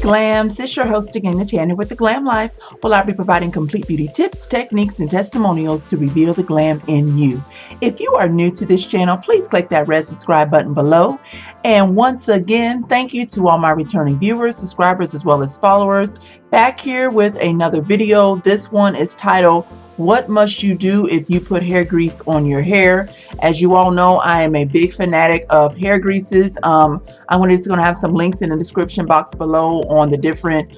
Glams, it's your host again, Natanya with the Glam Life. Well, I'll be providing complete beauty tips, techniques, and testimonials to reveal the glam in you. If you are new to this channel, please click that red subscribe button below. And once again, thank you to all my returning viewers, subscribers, as well as followers. Back here with another video. This one is titled, What Must You Do If You Put Hair Grease on Your Hair? As you all know, I am a big fanatic of hair greases. I'm just going to have some links in the description box below on the different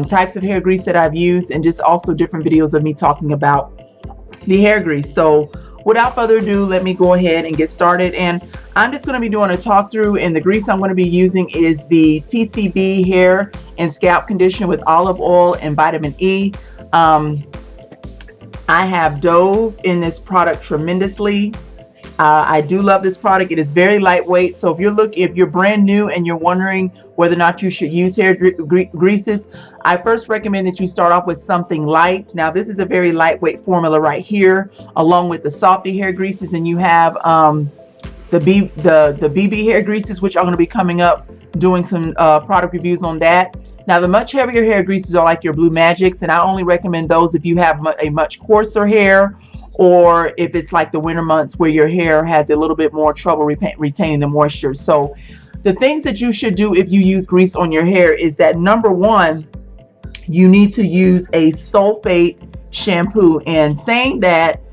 types of hair grease that I've used, and just also different videos of me talking about the hair grease. So without further ado, let me go ahead and get started. And I'm just going to be doing a talk through, and the grease I'm going to be using is the TCB hair and scalp conditioner with olive oil and vitamin E. I have dove in this product tremendously. I do love this product. It is very lightweight. So if you're brand new and you're wondering whether or not you should use hair greases, I first recommend that you start off with something light. Now, this is a very lightweight formula right here, along with the Softee hair greases, and you have the BB hair greases, which are going to be coming up, doing some product reviews on that. Now, the much heavier hair greases are like your Blue Magics, and I only recommend those if you have a much coarser hair, or if it's like the winter months where your hair has a little bit more trouble retaining the moisture. So the things that you should do if you use grease on your hair is that, number one, you need to use a sulfate shampoo. And saying that,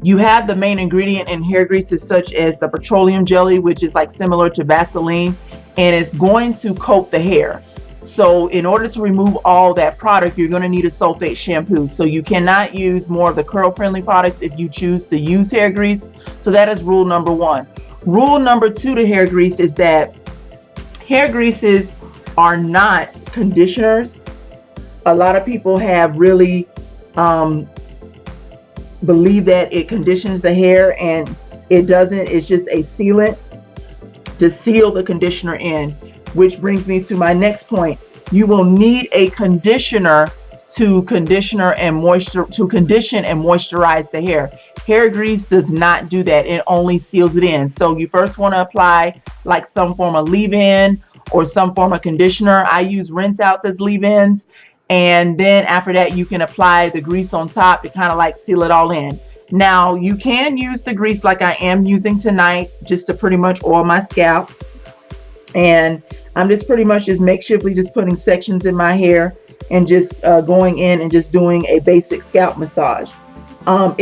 you have the main ingredient in hair greases such as the petroleum jelly, which is like similar to Vaseline, and it's going to coat the hair. So in order to remove all that product, you're going to need a sulfate shampoo. So you cannot use more of the curl friendly products if you choose to use hair grease. So that is rule number one. Rule number two to hair grease is that hair greases are not conditioners. A lot of people have really believe that it conditions the hair, and it doesn't. It's just a sealant to seal the conditioner in. Which brings me to my next point. You will need a conditioner to condition and moisturize the hair. Hair grease does not do that. It only seals it in. So you first want to apply like some form of leave-in or some form of conditioner. I use rinse outs as leave-ins, and then after that you can apply the grease on top to kind of like seal it all in. Now, you can use the grease like I am using tonight, just to pretty much oil my scalp. And I'm just pretty much just makeshifty just putting sections in my hair and just going in and just doing a basic scalp massage. For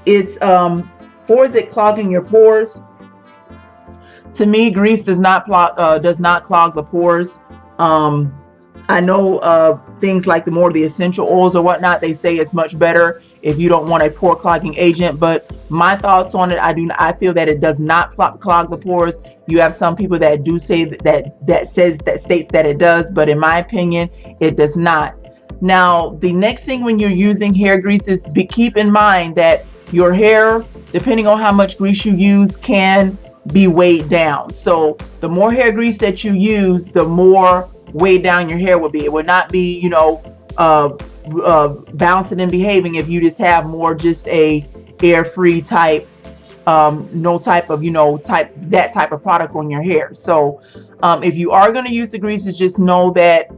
is it clogging your pores? To me, grease does not clog the pores. I know things like the essential oils or whatnot, they say it's much better if you don't want a pore clogging agent, but my thoughts on it, I feel that it does not clog the pores. You have some people that do say that states that it does, but in my opinion, it does not. Now, the next thing when you're using hair grease is keep in mind that your hair, depending on how much grease you use, can be weighed down. So the more hair grease that you use, the more weighed down your hair will be. It will not be, bouncing and behaving if you just have more just a air-free type, no type of, that type of product on your hair. So if you are going to use the greases, just know that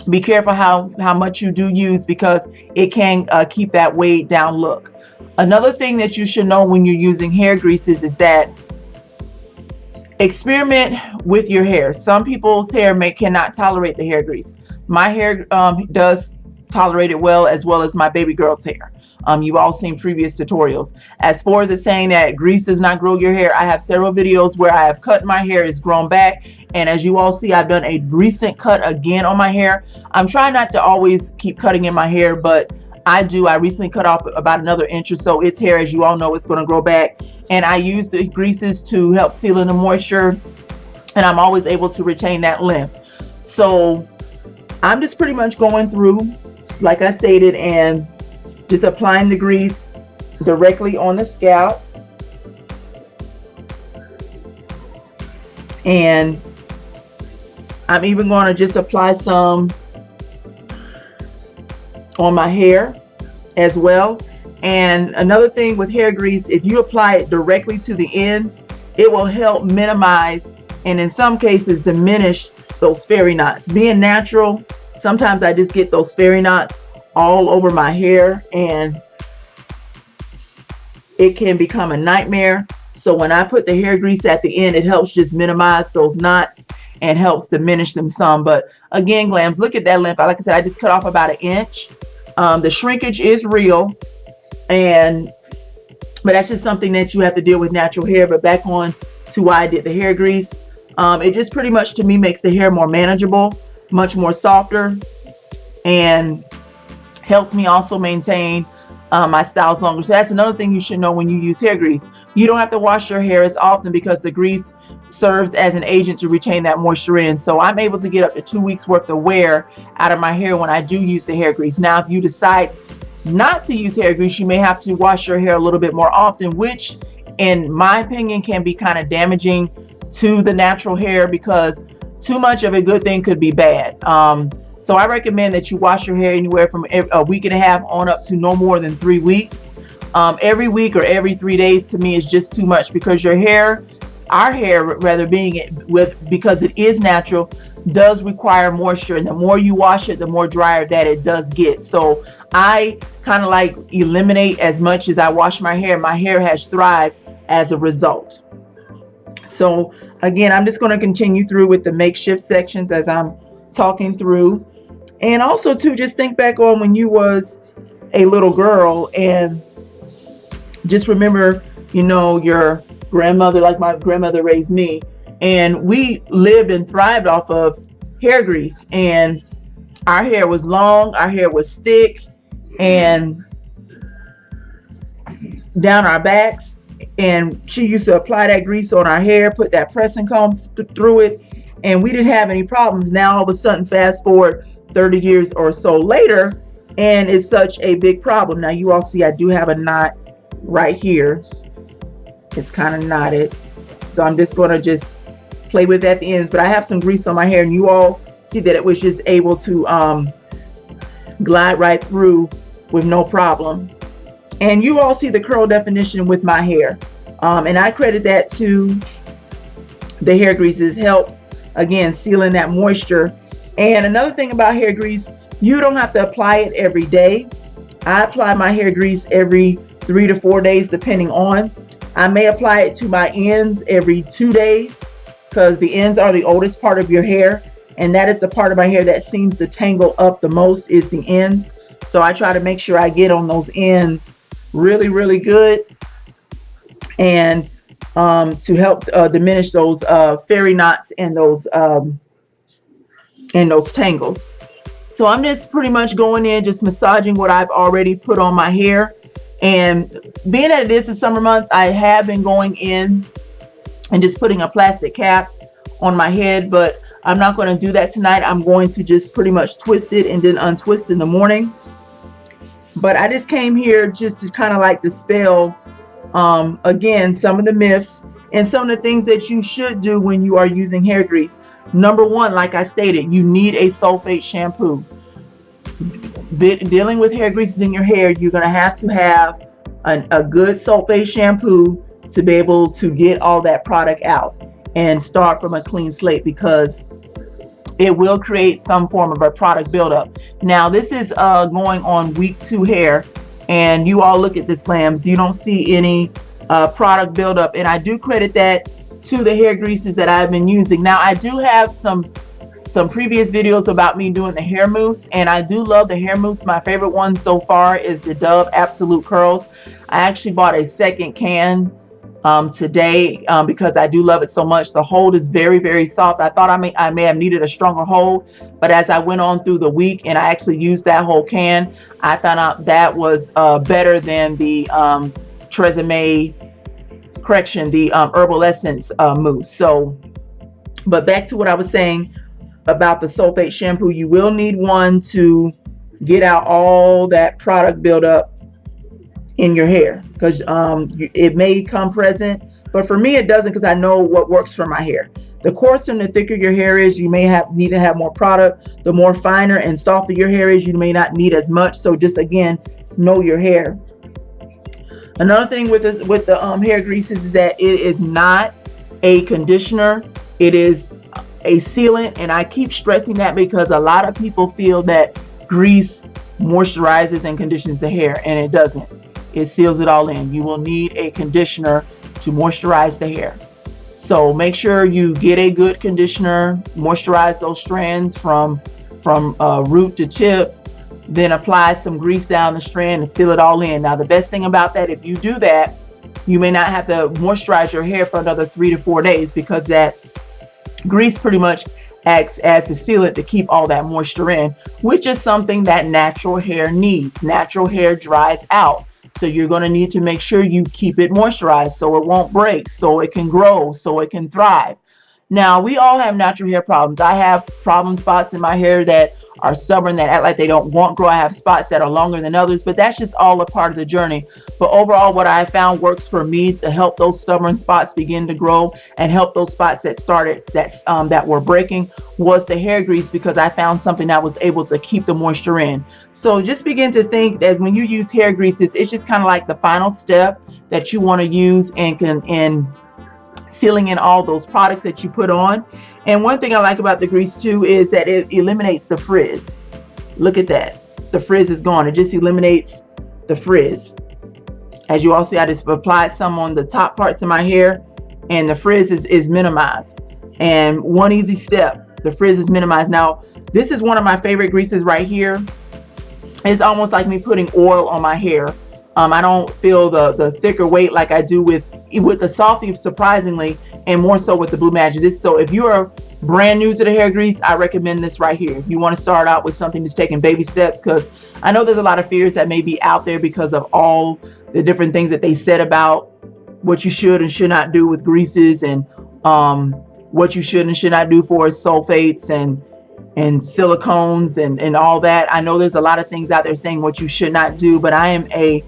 be careful how much you do use, because it can keep that weighed down look. Another thing that you should know when you're using hair greases is that experiment with your hair. Some people's hair cannot tolerate the hair grease. My hair does tolerate it well as my baby girl's hair. You've all seen previous tutorials. As far as it saying that grease does not grow your hair, I have several videos where I have cut my hair, it's grown back, and as you all see, I've done a recent cut again on my hair. I'm trying not to always keep cutting in my hair, but I recently cut off about another inch or so. Its hair, as you all know, it's going to grow back, and I use the greases to help seal in the moisture, and I'm always able to retain that length. So I'm just pretty much going through, like I stated, and just applying the grease directly on the scalp. And I'm even going to just apply some on my hair as well. And another thing with hair grease, if you apply it directly to the ends, it will help minimize and in some cases diminish those fairy knots. Being natural, sometimes I just get those fairy knots all over my hair, and it can become a nightmare. So when I put the hair grease at the end, it helps just minimize those knots and helps diminish them some. But again, Glams, look at that length. Like I said, I just cut off about 1 inch. The shrinkage is real, but that's just something that you have to deal with natural hair. But back on to why I did the hair grease. It just pretty much, to me, makes the hair more manageable, much more softer, and helps me also maintain my styles longer. So that's another thing you should know when you use hair grease. You don't have to wash your hair as often because the grease serves as an agent to retain that moisture in. So I'm able to get up to 2 weeks worth of wear out of my hair when I do use the hair grease. Now, if you decide not to use hair grease, you may have to wash your hair a little bit more often, which in my opinion can be kind of damaging to the natural hair, because too much of a good thing could be bad. So I recommend that you wash your hair anywhere from a week and a half on up to no more than 3 weeks. Every week or every 3 days to me is just too much, because your hair, our hair rather, because it is natural, does require moisture, and the more you wash it, the more drier that it does get. So I kind of like eliminate as much as I wash my hair. My hair has thrived as a result. So again, I'm just going to continue through with the makeshift sections as I'm talking through. And also too, just think back on when you was a little girl, and just remember, you know, your grandmother, like my grandmother raised me, and we lived and thrived off of hair grease, and our hair was long, our hair was thick and down our backs, and she used to apply that grease on our hair, put that pressing comb through it, and we didn't have any problems. Now all of a sudden, fast forward 30 years or so later, and it's such a big problem. Now you all see I do have a knot right here. It's kind of knotted, so I'm just going to just play with it at the ends, but I have some grease on my hair, and you all see that it was just able to glide right through with no problem. And you all see the curl definition with my hair, and I credit that to the hair grease. It helps, again, sealing that moisture. And another thing about hair grease, you don't have to apply it every day. I apply my hair grease every 3 to 4 days, depending on. I may apply it to my ends every 2 days, because the ends are the oldest part of your hair, and that is the part of my hair that seems to tangle up the most, is the ends. So I try to make sure I get on those ends really, really good, and to help diminish those fairy knots and those tangles. So I'm just pretty much going in, just massaging what I've already put on my hair. And being that it is the summer months, I have been going in and just putting a plastic cap on my head, but I'm not going to do that tonight. I'm going to just pretty much twist it and then untwist in the morning. But I just came here just to kind of like dispel, again, some of the myths and some of the things that you should do when you are using hair grease. Number one, like I stated, you need a sulfate shampoo. Dealing with hair greases in your hair, you're going to have a good sulfate shampoo to be able to get all that product out and start from a clean slate, because it will create some form of a product buildup. Now this is going on week 2 hair, and you all look at this, G.L.A.M. You don't see any product buildup, and I do credit that to the hair greases that I've been using. Now I do have some previous videos about me doing the hair mousse, and I do love the hair mousse. My favorite one so far is the Dove Absolute Curls. I actually bought a second can today because I do love it so much. The hold is very, very soft. I thought I may have needed a stronger hold, but as I went on through the week and I actually used that whole can, I found out that was better than the Tresemme correction, the Herbal Essence mousse. So, but back to what I was saying about the sulfate shampoo, you will need one to get out all that product buildup in your hair, because it may come present, but for me it doesn't, because I know what works for my hair. The coarser and the thicker your hair is, you may need to have more product. The more finer and softer your hair is, you may not need as much. So just again, know your hair. Another thing with the hair greases is that it is not a conditioner. It is a sealant, and I keep stressing that because a lot of people feel that grease moisturizes and conditions the hair, and it doesn't. It seals it all in. You will need a conditioner to moisturize the hair. So make sure you get a good conditioner, moisturize those strands from root to tip, then apply some grease down the strand and seal it all in. Now, the best thing about that, if you do that, you may not have to moisturize your hair for another 3 to 4 days, because that grease pretty much acts as the sealant to keep all that moisture in, which is something that natural hair needs. Natural hair dries out. So you're going to need to make sure you keep it moisturized so it won't break, so it can grow, so it can thrive. Now, we all have natural hair problems. I have problem spots in my hair that are stubborn, that act like they don't want grow. I have spots that are longer than others, but that's just all a part of the journey. But overall, what I found works for me to help those stubborn spots begin to grow and help those spots that started that were breaking was the hair grease, because I found something that was able to keep the moisture in. So just begin to think as when you use hair greases, it's just kind of like the final step that you want to use in sealing in all those products that you put on. And one thing I like about the grease too is that it eliminates the frizz. Look at that. The frizz is gone. It just eliminates the frizz. As you all see, I just applied some on the top parts of my hair, and the frizz is minimized. And one easy step, the frizz is minimized. Now, this is one of my favorite greases right here. It's almost like me putting oil on my hair. I don't feel the thicker weight like I do with the Softee, surprisingly, and more so with the Blue Magic. So if you are brand new to the hair grease, I recommend this right here. If you want to start out with something just taking baby steps, because I know there's a lot of fears that may be out there because of all the different things that they said about what you should and should not do with greases, and what you should and should not do for sulfates and silicones and all that. I know there's a lot of things out there saying what you should not do, but I am a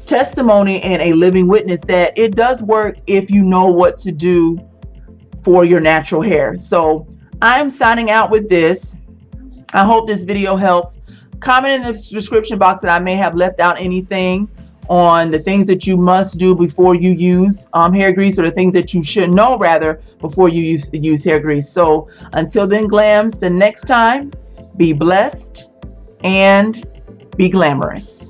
testimony and a living witness that it does work if you know what to do for your natural hair. So I'm signing out with this. I hope this video helps. Comment in the description box that I may have left out anything on the things that you must do before you use hair grease, or the things that you should know rather before you use hair grease. So until then, glams, the next time, be blessed and be glamorous.